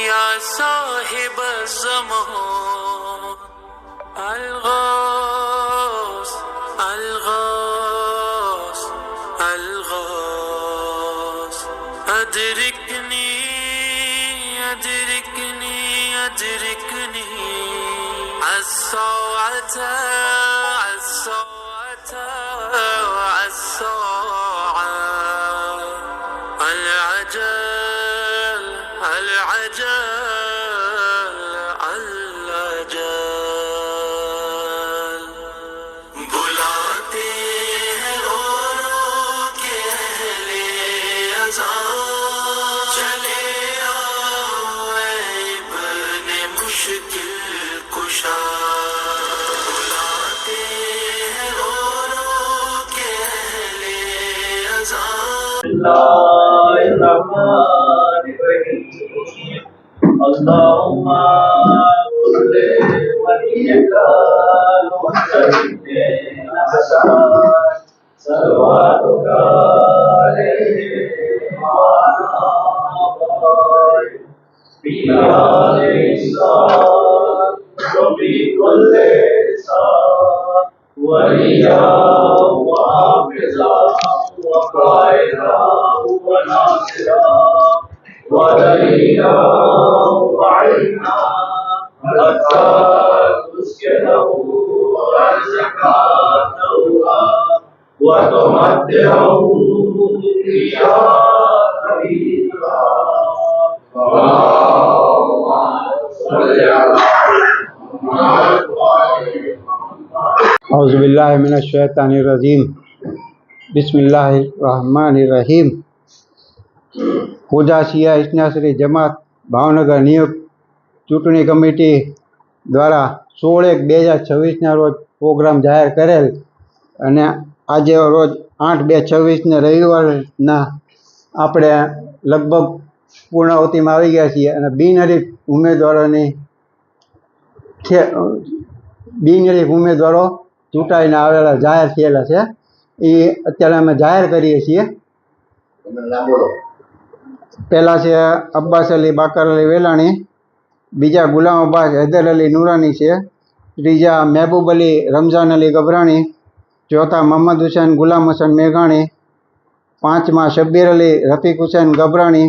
या साहिब ज़मान अलगौस अलगौस अलगौस अदरिकनी अदरिकनी अदरिकनी अस्साअता अस्साअता अस्साअ العجل العجل العجل बुलाते हैं रो रो के अहले अज़ां चले आओ ऐ इब्ने मुश्किल कुशा बुलाते हैं रो रो के अहले अज़ां اللهم صل وليك المحتمين صلواتك عليه وعلى آله في هذه الساعة وفي كل ساعة وليا وحافظا وقائدا وناصرا ودليلا وعينا حتى تسكنه ورزقته وتمتعه فيها طويلا اللهم صل على محمد أعوذ بالله من الشيطان الرجيم بسم الله الرحمن الرحيم પૂજાશિયા ઇસ્નાશ્રી જમાત ભાવનગર નિયુક્ત ચૂંટણી કમિટી દ્વારા 16/1/2026ના રોજ પ્રોગ્રામ જાહેર કરેલ અને આજે રોજ 8/2/26ને રવિવારના આપણે લગભગ પૂર્ણાવતિમાં આવી ગયા છીએ અને બિનહરીફ ઉમેદવારો ચૂંટાઈને આવેલા જાહેર થયેલા છે એ અત્યારે અમે જાહેર કરીએ છીએ. પહેલાં છે અબ્બાસ અલી બાકર અલી વેલાણી, બીજા ગુલામ અબ્બાસ હૈદર અલી નુરાની છે, ત્રીજા મહેબૂબ અલી રમઝાન અલી ગબરાણી, ચોથા મોહમ્મદ હુસૈન ગુલામ હસન મેઘાણી, પાંચમા શબ્બીર અલી રફીક હુસૈન ગબરાણી,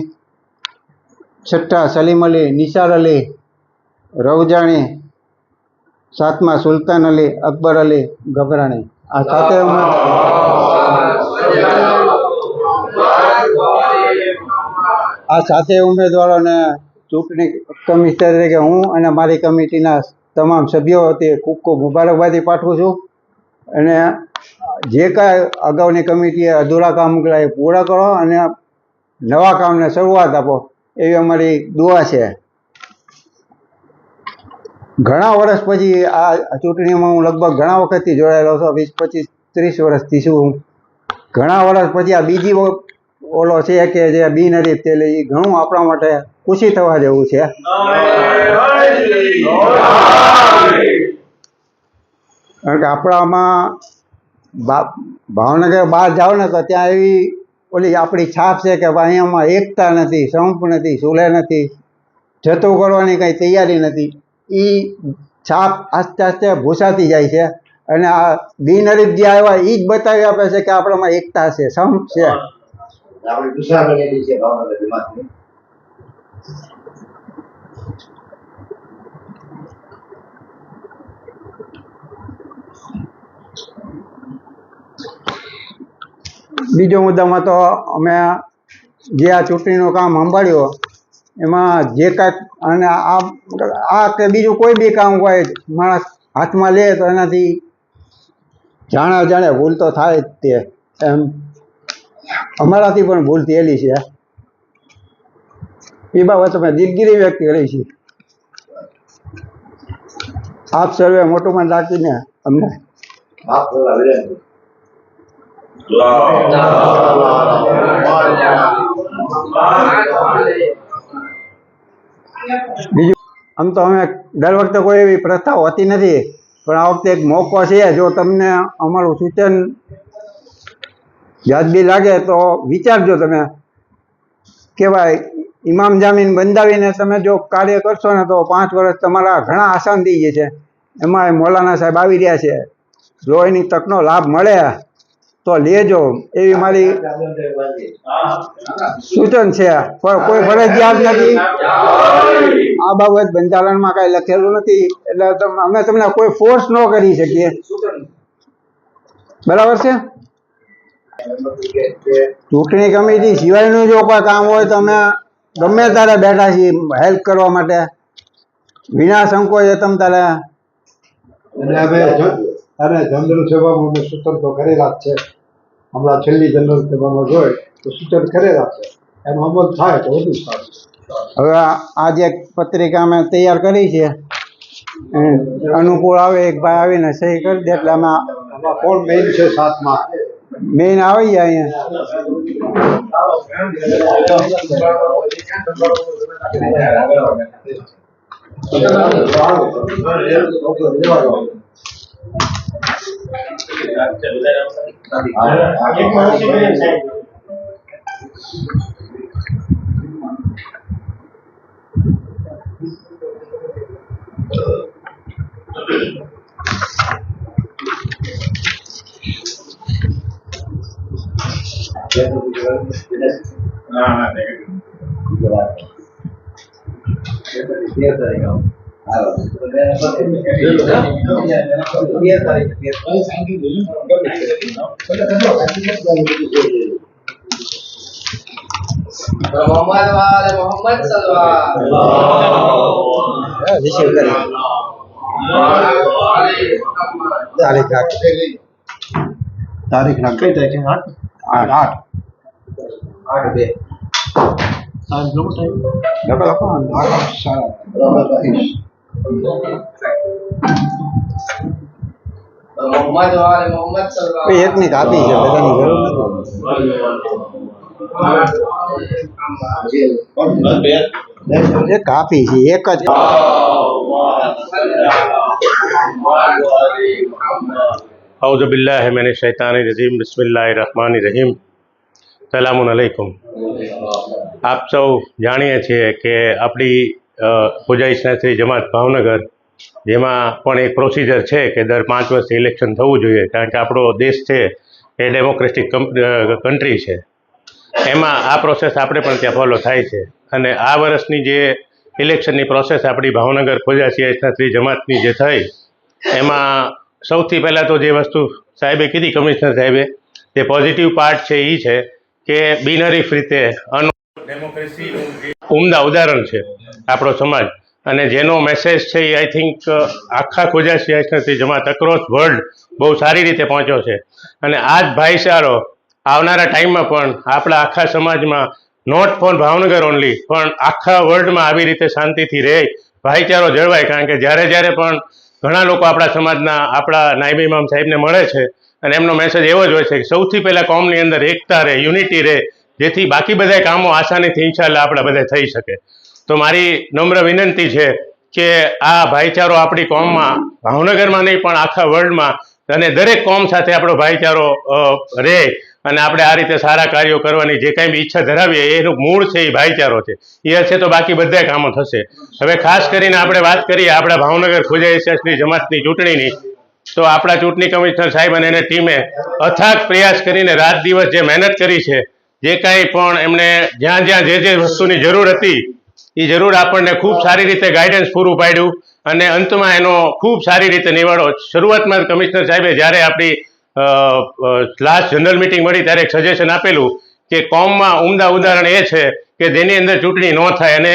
છઠ્ઠા સલીમ અલી નિસાર અલી રવજાણી, સાતમા સુલતાન અલી અકબર અલી ગબરાણી. આ સાથે ઉમેદવારોને ચૂંટણી કમિશનર તરીકે હું અને મારી કમિટીના તમામ સભ્યો તે ખૂબ ખૂબ મુબારકબાદી પાઠવું છું અને જે કાંઈ અગાઉની કમિટીએ અધૂરા કામ કર્યા એ પૂરા કરો અને નવા કામને શરૂઆત આપો એવી અમારી દુઆ છે. ઘણા વર્ષ પછી આ ચૂંટણીમાં હું લગભગ ઘણા વખતથી જોડાયેલો છું, 20, 25, 30 વર્ષથી છું. ઘણા વર્ષ પછી આ બીજી ઓલો છે કે જે બિનહરીફ તે એ ઘણું આપણા માટે ખુશી થવા જેવું છે. કારણ કે આપણામાં ભાવનગર બહાર જાઓ ને તો ત્યાં એવી ઓલી આપણી છાપ છે કે અહીંયામાં એકતા નથી, સંપ નથી, સુલેહ નથી, જતું કરવાની કંઈ તૈયારી નથી. એ છાપ આસ્તે આસ્તે ભૂસાતી જાય છે અને આ બિનહરીફ જે આવ્યા એ જ બતાવી આપે છે કે આપણામાં એકતા છે, સંપ છે. આપણી દિશા બનેલી છે ભાવનગર જમાતની. બીજો મુદ્દામાં તો અમે જે આ ચૂંટણીનું કામ સંભાળ્યું એમાં જે કાંઈક અને આ કે બીજું કોઈ બી કામ હોય માણસ હાથમાં લે તો એનાથી જાણે ભૂલ તો થાય જ તે એમ અમારાથી પણ ભૂલ થયેલી છે. એ બાબત અમે દિલગીરી વ્યક્ત કરી છે. આપ સર્વે મોટું મન રાખીને અમને માફ કરવા વિનંતી. બીજું આમ તો અમે દર વખતે કોઈ એવી પ્રથા હોતી નથી, પણ આ વખતે એક મોકો છે. જો તમને અમારું સૂચન વ્યાજબી લાગે તો વિચારજો તમે કે ભાઈ ઇમામ જામીન બંધાવીને તમે જો કાર્ય કરશો ને તો 5 વર્ષ તમારા ઘણા આસાન થઈ જશે. એમાં મૌલાના સાહેબ આવી રહ્યા છે, જો એની તકનો લાભ મળે તો લેજો એવી મારી સૂચન છે. કોઈ ફરજિયાત નથી, આ બાબત બંધારણમાં કાંઈ લખેલું નથી, એટલે અમે તમને કોઈ ફોર્સ ન કરી શકીએ. બરાબર છે. ચૂંટણી કમિટી સિવાયનું જો કોઈ કામ હોય તો અમે ગમે ત્યારે બેઠા છીએ હેલ્પ કરવા માટે, વિના સંકોચે તમ તારે. અને જનરલ સભામાં અમે સૂચન તો કરેલા જ છે. હમણાં છેલ્લી જનરલ સભામાં જોઈ તો સૂચન કરેલા છે, એનો અમલ થાય તો વધુ સારું. હવે આ જે પત્રિકા અમે તૈયાર કરી છે અનુકૂળ આવે એક ભાઈ આવીને સહી કરી દે એટલે અમે આમાં કોણ મેઇન છે 7માં? મેઇન આવી જાય અહીંયા. मोहम्मद તારીખ નાખ. કઈ તારીખે? 8 એકની કાપી છે, બધાની જરૂર નથી. એક કાપી છે, એક જ. औज़ु बिल्लाहि मिनश शैतानिर रजीम बिस्मिल्लाहिर रहमानिर रहीम सलामुन अलैकुम। આપ સૌ જાણીએ છીએ કે આપણી પૂજા ઇસ્લામી જમાત ભાવનગર, જેમાં પણ એક પ્રોસિજર છે કે દર 5 વર્ષે ઇલેક્શન થવું જોઈએ, કારણ કે આપણો દેશ છે એ ડેમોક્રેટિક કન્ટ્રી છે. એમાં આ પ્રોસેસ આપણે પણ ત્યાં ફોલો થાય છે. અને આ વર્ષની જે ઇલેક્શનની પ્રોસેસ આપણી ભાવનગર પૂજા ઇસ્લામી જમાતની જે થઈ, એમાં સૌથી પહેલાં તો જે વસ્તુ સાહેબે કીધી, કમિશનર સાહેબે, તે પોઝિટિવ પાર્ટ છે એ છે કે બિનહરીફ રીતે ડેમોક્રેસીનું ઉમદા ઉદાહરણ છે આપણો સમાજ, અને જેનો મેસેજ છે એ આઈ થિંક આખા ખોજાસી વૈષ્ણવ જમાત અક્રોસ વર્લ્ડ બહુ સારી રીતે પહોંચ્યો છે. અને આ જ ભાઈચારો આવનારા ટાઈમમાં પણ આપણા આખા સમાજમાં, નોટ ફોર ભાવનગર ઓનલી, પણ આખા વર્લ્ડમાં આવી રીતે શાંતિથી રહે, ભાઈચારો જળવાય. કારણ કે જ્યારે પણ ઘણા લોકો આપણા સમાજના આપણા નાયબ ઇમામ સાહેબને મળે છે અને એમનો મેસેજ એવો જ હોય છે કે સૌથી પહેલાં કોમની અંદર એકતા રહે, યુનિટી રહે, જેથી બાકી બધા કામો આસાનીથી ઇન્શાલ્લાહ આપણા બધા થઈ શકે. તો મારી નમ્ર વિનંતી છે કે આ ભાઈચારો આપણી કોમમાં, ભાવનગરમાં નહીં પણ આખા વર્લ્ડમાં, અને દરેક કોમ સાથે આપણો ભાઈચારો રહે, અને આપણે આ રીતે સારા કાર્યો કરવાની જે કાંઈ બી ઈચ્છા ધરાવીએ એનું મૂળ છે એ ભાઈચારો છે. એ હશે તો બાકી બધા કામો થશે. હવે ખાસ કરીને આપણે વાત કરીએ આપણા ભાવનગર ખોજા ઇસ્લામી જમાતની ચૂંટણીની, તો આપણા ચૂંટણી કમિશનર સાહેબ અને એની ટીમે અથાગ પ્રયાસ કરીને રાત દિવસ જે મહેનત કરી છે, જે કાંઈ પણ એમણે જ્યાં જે વસ્તુની જરૂર હતી એ જરૂર આપણને ખૂબ સારી રીતે ગાઈડન્સ પૂરું પાડ્યું, અને અંતમાં એનો ખૂબ સારી રીતે નિવાડો. શરૂઆતમાં કમિશનર સાહેબે જ્યારે આપણી લાસ્ટ જનરલ મિટિંગ મળી ત્યારે એક સજેશન આપેલું કે કોમમાં ઉમદા ઉદાહરણ એ છે કે જેની અંદર ચૂંટણી ન થાય, અને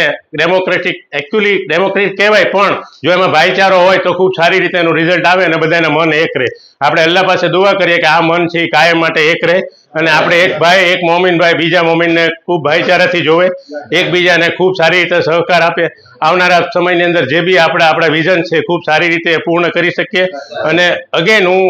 એકચ્યુઅલી ડેમોક્રેટિક કહેવાય, પણ જો એમાં ભાઈચારો હોય તો ખૂબ સારી રીતે એનું રિઝલ્ટ આવે અને બધાના મન એક રહે. આપણે અલ્લાહ પાસે દુઆ કરીએ કે આ મન છે એ કાયમ માટે એક રહે, અને આપણે એક ભાઈ, એક મોમિનભાઈ બીજા મોમિનને ખૂબ ભાઈચારાથી જોવે, એકબીજાને ખૂબ સારી રીતે સહકાર આપે. આવનારા સમયની અંદર જે બી આપણા વિઝન છે ખૂબ સારી રીતે પૂર્ણ કરી શકીએ. અને અગેન હું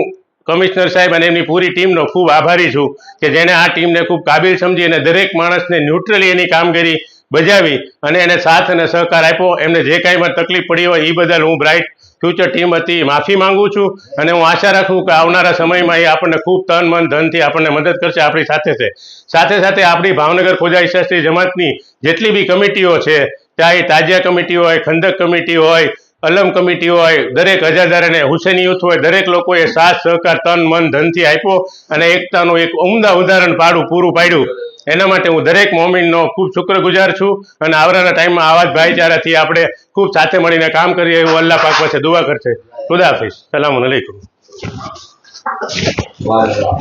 કમિશનર સાહેબ અને એમની પૂરી ટીમનો ખૂબ આભારી છું કે જેને આ ટીમને ખૂબ કાબિલ સમજી અને દરેક માણસને ન્યુટ્રલી એની કામગીરી બજાવી અને એને સાથ અને સહકાર આપ્યો. એમને જે કાંઈ પણ તકલીફ પડી હોય એ બદલ હું બ્રાઇટ ફ્યુચર ટીમ હતી માફી માંગુ છું અને હું આશા રાખું કે આવનારા સમયમાં એ આપણને ખૂબ તન મન ધનથી આપણને મદદ કરશે, આપણી સાથે છે. સાથે સાથે આપણી ભાવનગર ખોજા ઈસાશ્રી જમાતની જેટલી બી કમિટીઓ છે, ચાહે તાજિયા કમિટી હોય, ખંદક કમિટી હોય, અલમ કમિટી હોય, દરેક હજારદાર અને હુસેની યુથ હોય, દરેક લોકોએ સાથ સહકાર તન મન ધનથી આપ્યો અને એકતાનું એક ઉમદા ઉદાહરણ પૂરું પાડ્યું. એના માટે હું દરેક મોમિનનો ખૂબ શુક્રગુજાર છું અને આવનારા ટાઈમમાં આવા જ ભાઈચારાથી આપણે ખૂબ સાથે મળીને કામ કરીએ એવું અલ્લાહ પાક પાસે દુઆ કરશે. ખુદા હાફિઝ. સલામ અલૈકુમ. વાહ વાહ.